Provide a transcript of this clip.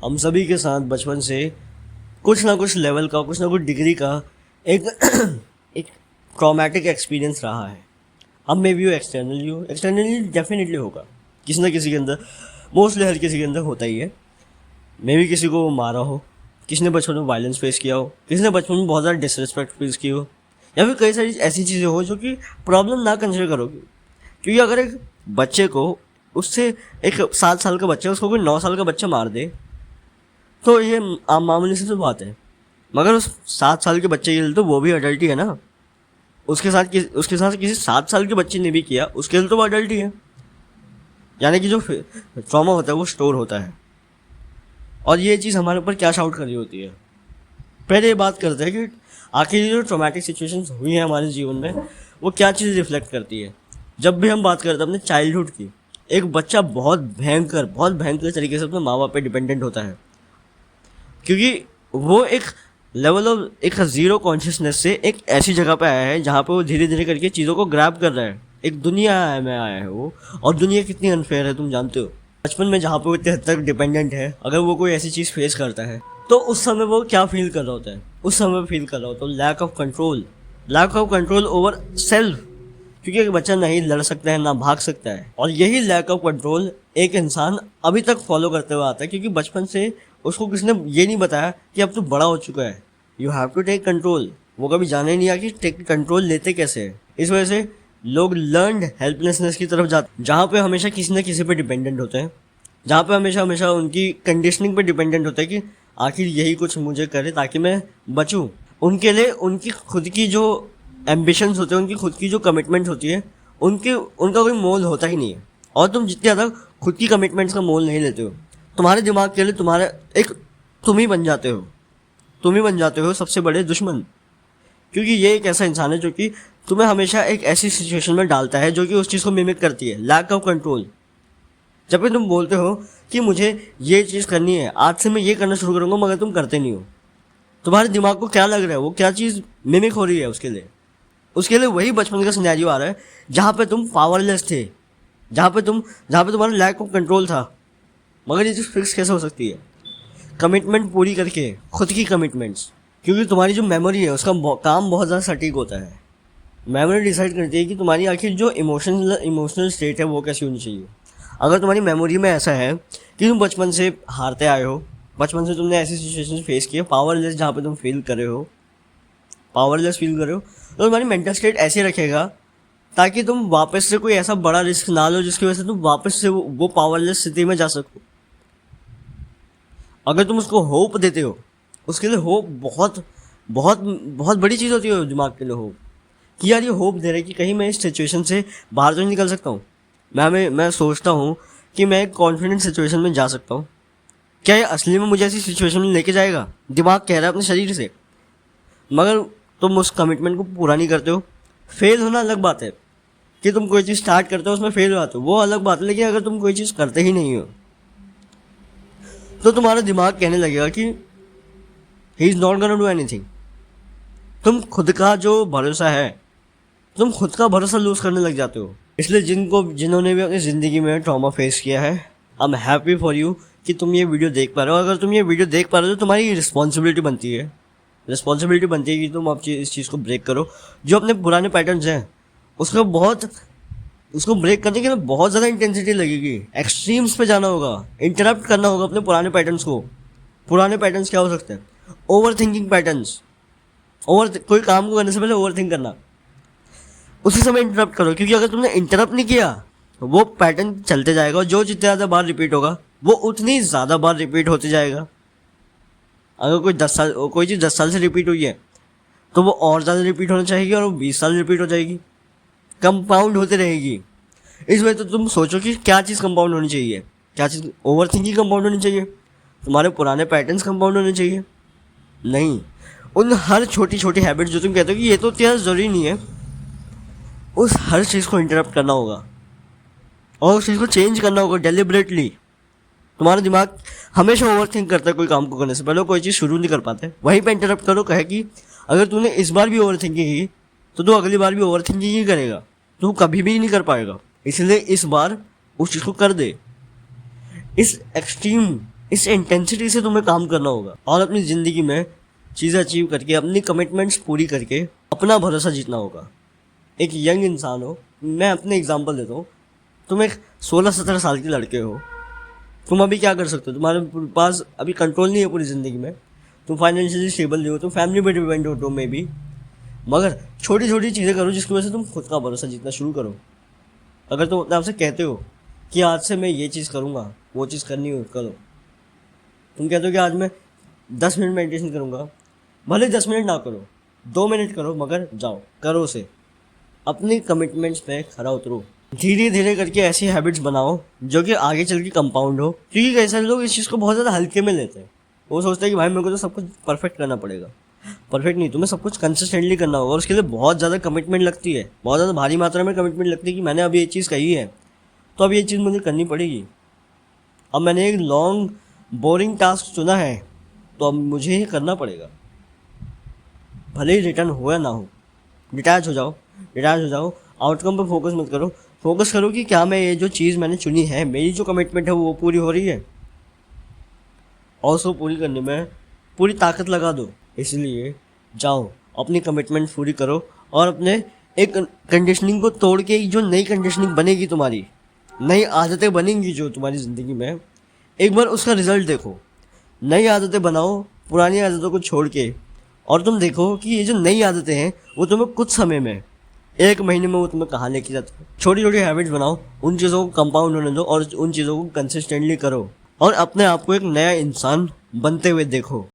हम सभी के साथ बचपन से कुछ ना कुछ लेवल का, कुछ ना कुछ डिग्री का एक एक ट्रॉमेटिक एक्सपीरियंस रहा है। हम में भी हो, एक्सटर्नली डेफिनेटली होगा किसी ना किसी के अंदर, मोस्टली हर किसी के अंदर होता ही है। मैं भी किसी को मारा हो, किसी ने बचपन में वायलेंस फेस किया हो, किसी ने बचपन में बहुत ज़्यादा डिसरिस्पेक्ट फेस की हो, या फिर कई सारी ऐसी चीज़ें हो जो कि प्रॉब्लम ना कंसिडर करोगे। क्योंकि अगर एक बच्चे को, उससे एक 7 साल का बच्चा उसको कोई 9 साल का बच्चा मार दे तो ये आम मामूली सी बात है। मगर उस 7 साल के बच्चे के लिए तो वो भी अडल्ट ही है ना। उसके साथ किसी 7 साल के बच्चे ने भी किया, उसके लिए तो वो अडल्ट ही है। यानी कि जो ट्रॉमा होता है वो स्टोर होता है, और ये चीज़ हमारे ऊपर क्या शाउट कर रही होती है। पहले ये बात करते हैं कि आखिर जो ट्रॉमेटिक सिचुएशंस हुई हैं हमारे जीवन में, वो क्या चीज़ रिफ्लेक्ट करती है। जब भी हम बात करते हैं अपने चाइल्डहुड की, एक बच्चा बहुत भयंकर तरीके से अपने माँ बाप पे डिपेंडेंट होता है, क्योंकि वो एक लेवल ऑफ एक जीरो कॉन्शियसनेस से एक ऐसी जगह पे आया है जहाँ पे वो धीरे धीरे करके चीज़ों को ग्रैब कर रहा है। एक दुनिया में आया है वो, और दुनिया कितनी अनफेयर है तुम जानते हो। बचपन में जहाँ पे वो इतने हद तक डिपेंडेंट है, अगर वो कोई ऐसी चीज़ फेस करता है तो उस समय वो क्या फील कर रहा होता है। उस समय फील कर रहा होता है lack of control over self. क्योंकि एक बच्चा नहीं लड़ सकता है, ना भाग सकता है, और यही लैक ऑफ कंट्रोल एक इंसान अभी तक फॉलो करते हुए आता है। क्योंकि बचपन से उसको किसी ने ये नहीं बताया कि अब तू बड़ा हो चुका है, you have to take control. वो कभी जाने नहीं आया कि टेक कंट्रोल लेते कैसे है। इस वजह से लोग लर्नड हेल्पलेसनेस की तरफ जाते, जहाँ पे हमेशा किसी न किसी पे डिपेंडेंट होते हैं, जहाँ पे हमेशा उनकी कंडीशनिंग पे डिपेंडेंट होता है कि आखिर यही कुछ मुझे करे ताकि मैं बचूं। उनके लिए उनकी खुद की जो एम्बिशंस होते हैं, उनकी खुद की जो कमिटमेंट्स होती है, उनका कोई मोल होता ही नहीं है। और तुम जितने ज़्यादा खुद की कमिटमेंट्स का मोल नहीं लेते हो, तुम्हारे दिमाग के लिए तुम ही बन जाते हो सबसे बड़े दुश्मन। क्योंकि ये एक ऐसा इंसान है जो कि तुम्हें हमेशा एक ऐसी सिचुएशन में डालता है जो कि उस चीज़ को मिमिक करती है, लैक ऑफ कंट्रोल। जब भी तुम बोलते हो कि मुझे ये चीज़ करनी है, आज से मैं ये करना शुरू करूँगा, मगर तुम करते नहीं हो, तुम्हारे दिमाग को क्या लग रहा है, वो क्या चीज़ मिमिक हो रही है उसके लिए वही बचपन का सिनेरियो आ रहा है जहाँ पे तुम पावरलेस थे, जहाँ पे तुम्हारा लैक ऑफ कंट्रोल था। मगर ये चीज़ फिक्स कैसे हो सकती है? कमिटमेंट पूरी करके, खुद की कमिटमेंट्स। क्योंकि तुम्हारी जो मेमोरी है उसका काम बहुत ज़्यादा सटीक होता है। मेमोरी डिसाइड करती है कि तुम्हारी आखिर जो इमोशनल स्टेट है वो कैसी होनी चाहिए। अगर तुम्हारी मेमोरी में ऐसा है कि तुम बचपन से हारते आए हो, बचपन से तुमने ऐसी सिचुएशन फेस की है पावरलेस, जहाँ पे तुम फील कर रहे हो, तो तुम्हारी मेंटल स्टेट ऐसे रखेगा ताकि तुम वापस से कोई ऐसा बड़ा रिस्क ना लो जिसकी वजह से तुम वापस से वो पावरलेस स्थिति में जा सको। अगर तुम उसको होप देते हो, उसके लिए होप बहुत बहुत बहुत बड़ी चीज़ होती है दिमाग के लिए। होप कि यार ये होप दे रहा है कि कहीं मैं इस सिचुएशन से बाहर तो नहीं निकल सकता हूँ। मैं सोचता हूँ कि मैं एक कॉन्फिडेंट सिचुएशन में जा सकता हूँ। क्या ये असली में मुझे ऐसी सिचुएशन में लेके जाएगा? दिमाग कह रहा है अपने शरीर से, मगर तुम उस कमिटमेंट को पूरा नहीं करते हो। फेल होना अलग बात है, कि तुम कोई चीज़ स्टार्ट करते हो उसमें फेल हो जाते हो, वो अलग बात है। लेकिन अगर तुम कोई चीज़ करते ही नहीं हो तो तुम्हारा दिमाग कहने लगेगा कि he is not gonna do anything. तुम खुद का जो भरोसा है, तुम खुद का भरोसा लूज करने लग जाते हो। इसलिए जिन्होंने भी अपनी ज़िंदगी में ट्रॉमा फेस किया है, I am happy for you कि तुम ये वीडियो देख पा रहे हो। अगर तुम ये वीडियो देख पा रहे हो तो तुम्हारी रिस्पॉन्सिबिलिटी बनती है कि तुम अब इस चीज़ को ब्रेक करो। जो अपने पुराने पैटर्न्स हैं उसको ब्रेक करने के लिए बहुत ज़्यादा इंटेंसिटी लगेगी, एक्सट्रीम्स पे जाना होगा, इंटरप्ट करना होगा अपने पुराने पैटर्न्स को। पुराने पैटर्न्स क्या हो सकते हैं? Over thinking patterns. कोई काम को करने से पहले ओवर थिंक करना, उसी समय इंटरप्ट करो। क्योंकि अगर तुमने इंटरप्ट नहीं किया वो पैटर्न चलते जाएगा, और जो जितने ज़्यादा बार रिपीट होगा वो उतनी ज़्यादा बार रिपीट होते जाएगा। अगर कोई चीज़ 10 साल से रिपीट हुई है तो वो और ज़्यादा रिपीट होना चाहिए, और वो 20 साल रिपीट हो जाएगी, कंपाउंड होते रहेगी। इस वजह तो तुम सोचो कि क्या चीज़ कंपाउंड होनी चाहिए, क्या चीज़ ओवर थिंकिंग कंपाउंड होनी चाहिए, तुम्हारे पुराने पैटर्न्स कंपाउंड होने चाहिए? नहीं, उन हर छोटी छोटी हैबिट्स जो तुम कहते हो कि ये तो इतना ज़रूरी नहीं है, उस हर चीज़ को इंटरप्ट करना होगा और उस चीज़ को चेंज करना होगा डेलिबरेटली। तुम्हारा दिमाग हमेशा ओवर थिंक करता है कोई काम को करने से पहले, कोई चीज़ शुरू नहीं कर पाते। वहीं पे इंटरप्ट करो, कहे कि अगर तूने इस बार भी ओवर थिंकिंग की तो तू अगली बार भी ओवर थिंकिंग ही करेगा, तू कभी भी नहीं कर पाएगा। इसलिए इस बार उस चीज़ को कर दे। इस एक्सट्रीम इस इंटेंसिटी से तुम्हें काम करना होगा और अपनी ज़िंदगी में चीज़ें अचीव करके अपनी कमिटमेंट्स पूरी करके अपना भरोसा जीतना होगा। एक यंग इंसान हो, मैं अपने एग्जांपल देता हूँ, तुम एक 16-17 साल के लड़के हो, तुम अभी क्या कर सकते हो? तुम्हारे पास अभी कंट्रोल नहीं है पूरी ज़िंदगी में, तुम फाइनेंशियली स्टेबल नहीं हो, तुम फैमिली पे डिपेंड हो तो मे बी, मगर छोटी छोटी चीज़ें करो जिसकी वजह से तुम खुद का भरोसा जीतना शुरू करो। अगर तुम अपने आप से कहते हो कि आज से मैं ये चीज़ करूँगा, वो चीज़ करनी हो, करो। तुम कहते हो कि आज मैं 10 मिनट मेडिटेशन करूँगा, भले 10 मिनट ना करो, 2 मिनट करो, मगर जाओ, करो उसे। अपनी कमिटमेंट्स पे खरा उतरो। धीरे धीरे करके ऐसी हैबिट्स बनाओ जो कि आगे चल के कंपाउंड हो, क्योंकि कई सारे लोग इस चीज़ को बहुत ज़्यादा हल्के में लेते हैं। वो सोचते हैं कि भाई मेरे को तो सब कुछ परफेक्ट करना पड़ेगा। परफेक्ट नहीं, तुम्हें सब कुछ कंसिस्टेंटली करना होगा और उसके लिए बहुत ज़्यादा कमिटमेंट लगती है, बहुत ज़्यादा भारी मात्रा में कमिटमेंट लगती है कि मैंने अभी ये चीज़ कही है तो अब ये चीज़ मुझे करनी पड़ेगी। अब मैंने एक लॉन्ग बोरिंग टास्क चुना है तो अब मुझे ही करना पड़ेगा, भले ही रिटर्न हो या ना हो। डिटैच हो जाओ, डिटैच हो जाओ, आउटकम पर फोकस मत करो, फोकस करो कि क्या मैं ये जो चीज़ मैंने चुनी है, मेरी जो कमिटमेंट है वो पूरी हो रही है, और उसको पूरी करने में पूरी ताकत लगा दो। इसलिए जाओ, अपनी कमिटमेंट पूरी करो और अपने एक कंडीशनिंग को तोड़ के जो नई कंडीशनिंग बनेगी, तुम्हारी नई आदतें बनेंगी जो तुम्हारी ज़िंदगी में, एक बार उसका रिजल्ट देखो। नई आदतें बनाओ पुरानी आदतों को छोड़ के, और तुम देखो कि ये जो नई आदतें हैं वो तुम्हें कुछ समय में, 1 महीने में वो तुम्हें कहाँ लेके जाती है। छोटी छोटी हैबिट्स बनाओ, उन चीज़ों को कंपाउंड होने दो और उन चीज़ों को कंसिस्टेंटली करो और अपने आप को एक नया इंसान बनते हुए देखो।